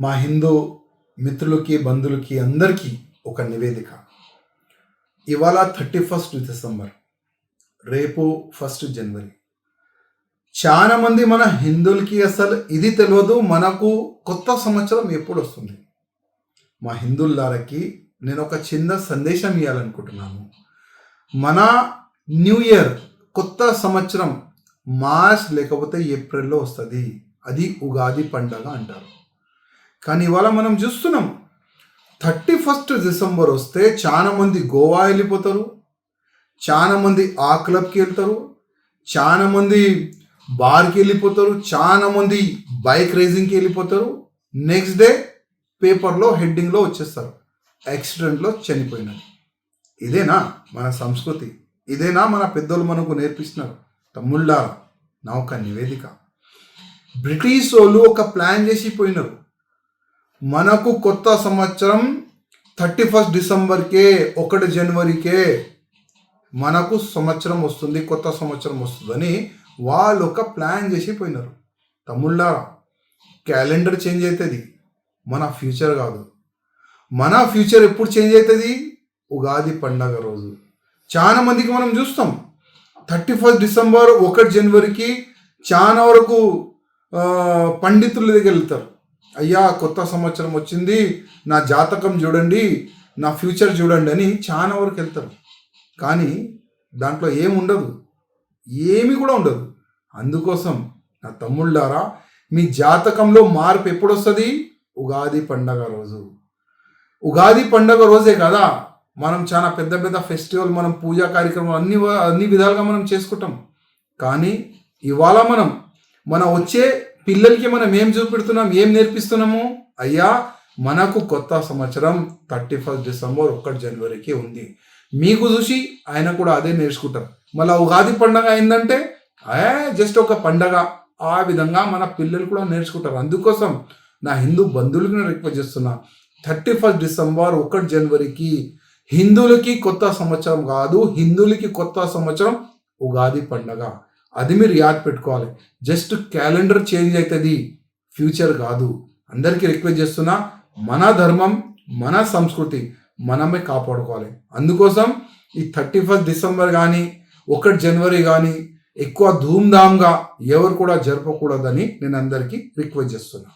మా హిందూ మిత్రులకి బంధువులకి అందరికీ ఒక నివేదిక. ఇవాళ 31 డిసెంబర్, రేపు 1 జనవరి. చాలా మంది మన హిందువులకి అసలు ఇది తెలియదు, మనకు కొత్త సంవత్సరం ఎప్పుడు వస్తుంది. మా హిందువులకి నేను ఒక చిన్న సందేశం ఇవ్వాలనుకుంటున్నాను. మన న్యూ ఇయర్, కొత్త సంవత్సరం మార్చ్ లేకపోతే ఏప్రిల్లో వస్తుంది. అది ఉగాది పండగ అంటారు. కానీ ఇవాళ మనం చూస్తున్నాం 31 డిసెంబర్ వస్తే చాలా మంది గోవా వెళ్ళిపోతారు, చాలా మంది ఆ క్లబ్కి వెళ్తారు, చాలా మంది బార్కి వెళ్ళిపోతారు, చాలా మంది బైక్ రేసింగ్కి వెళ్ళిపోతారు. నెక్స్ట్ డే పేపర్లో హెడ్డింగ్లో వచ్చేస్తారు, యాక్సిడెంట్లో చనిపోయినారు. ఇదేనా మన సంస్కృతి? ఇదేనా మన పెద్దోళ్ళు మనకు నేర్పిస్తున్నారు? తమ్ముళ్ళారా, నా ఒక నివేదిక. బ్రిటిష్ వాళ్ళు ఒక ప్లాన్ చేసి పోయినారు. మనకు కొత్త సంవత్సరం 31 డిసెంబర్కే, 1 జనవరికే మనకు సంవత్సరం వస్తుంది, కొత్త సంవత్సరం వస్తుందని వాళ్ళు ఒక ప్లాన్ చేసి పోయినారు. తమ్ముళ్ళారా, క్యాలెండర్ చేంజ్ అవుతుంది, మన ఫ్యూచర్ కాదు. మన ఫ్యూచర్ ఎప్పుడు చేంజ్ అవుతుంది? ఉగాది పండగ రోజు. చాలా మందికి మనం చూస్తాం 31 డిసెంబర్ 1 జనవరికి చాలా వరకు పండితుల దగ్గర వెళ్తారు. అయ్యా, కొత్త సంవత్సరం వచ్చింది, నా జాతకం చూడండి, నా ఫ్యూచర్ చూడండి అని చాలా వరకు వెళ్తారు. కానీ దాంట్లో ఏముండదు, ఏమి కూడా ఉండదు. అందుకోసం నా తమ్ముళ్ళారా, మీ జాతకంలో మార్పు ఎప్పుడు వస్తుంది? ఉగాది పండగ రోజు. ఉగాది పండగ రోజే కదా మనం చాలా పెద్ద పెద్ద ఫెస్టివల్, మనం పూజా కార్యక్రమాలు అన్ని విధాలుగా మనం చేసుకుంటాం. కానీ ఇవాళ మన వచ్చే పిల్లలకి మనం ఏం చూపెడుతున్నాం, ఏం నేర్పిస్తున్నాము? అయ్యా, మనకు కొత్త సంవత్సరం 31 డిసెంబర్ 1 జనవరికి ఉంది. మీకు చూసి ఆయన కూడా అదే నేర్చుకుంటారు. మళ్ళీ ఉగాది పండగ అయిందంటే జస్ట్ ఒక పండగ, ఆ విధంగా మన పిల్లలు కూడా నేర్చుకుంటారు. అందుకోసం నా హిందూ బంధువులకి నేను రిక్వెస్ట్ చేస్తున్నా, 31 డిసెంబర్ 1 జనవరికి హిందువులకి కొత్త సంవత్సరం కాదు, హిందువులకి కొత్త సంవత్సరం ఉగాది పండగ. అది మీరు యాద్ పెట్టుకోవాలి. జస్ట్ క్యాలెండర్ చేంజ్ అవుతుంది, ఫ్యూచర్ కాదు. అందరికీ రిక్వెస్ట్ చేస్తున్నా, మన ధర్మం, మన సంస్కృతి మనమే కాపాడుకోవాలి. అందుకోసం ఈ 31 డిసెంబర్ కానీ 1 జనవరి కానీ ఎక్కువ ధూమ్ధామ్గా ఎవరు కూడా జరపకూడదని నేను అందరికీ రిక్వెస్ట్ చేస్తున్నా.